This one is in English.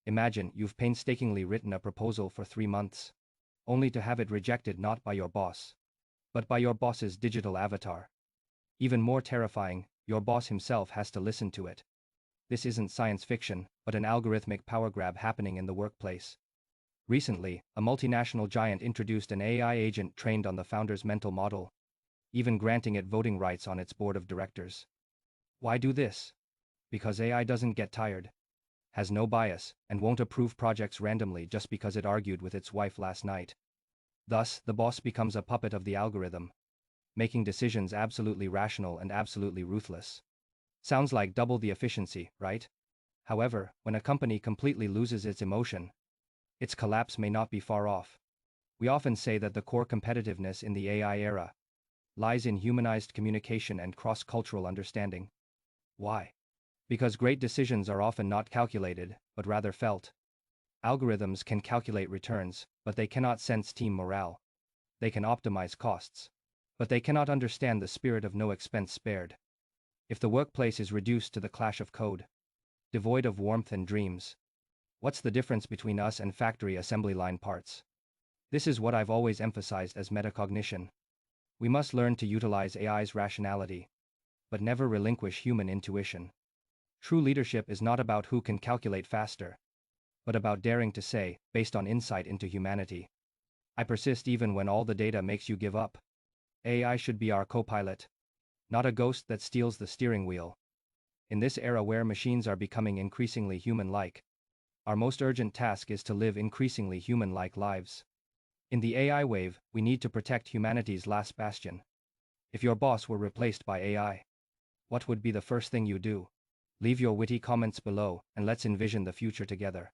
Imagine you've painstakingly written a proposal for 3 months, only to have it rejected not by your boss, but by your boss's digital avatar. Even more terrifying, your boss himself has to listen to it. This isn't science fiction, but an algorithmic power grab happening in the workplace. Recently, a multinational giant introduced an AI agent trained on the founder's mental model, even granting it voting rights on its board of directors. Why do this? Because AI doesn't get tired, has no bias, and won't approve projects randomly just because it argued with its wife last night. Thus, the boss becomes a puppet of the algorithm, making decisions absolutely rational and absolutely ruthless. Sounds like double the efficiency, right? However, when a company completely loses its emotion, its collapse may not be far off. We often say that the core competitiveness in the AI era lies in humanized communication and cross-cultural understanding. Why? Because great decisions are often not calculated, but rather felt. Algorithms can calculate returns, but they cannot sense team morale. They can optimize costs, but they cannot understand the spirit of no expense spared. If the workplace is reduced to the clash of code, devoid of warmth and dreams, what's the difference between us and factory assembly line parts? This is what I've always emphasized as metacognition. We must learn to utilize AI's rationality, but never relinquish human intuition. True leadership is not about who can calculate faster, but about daring to say, based on insight into humanity, I persist even when all the data makes you give up. AI should be our co-pilot, not a ghost that steals the steering wheel. In this era where machines are becoming increasingly human-like, our most urgent task is to live increasingly human-like lives. In the AI wave, we need to protect humanity's last bastion. If your boss were replaced by AI, what would be the first thing you do? Leave your witty comments below, and let's envision the future together.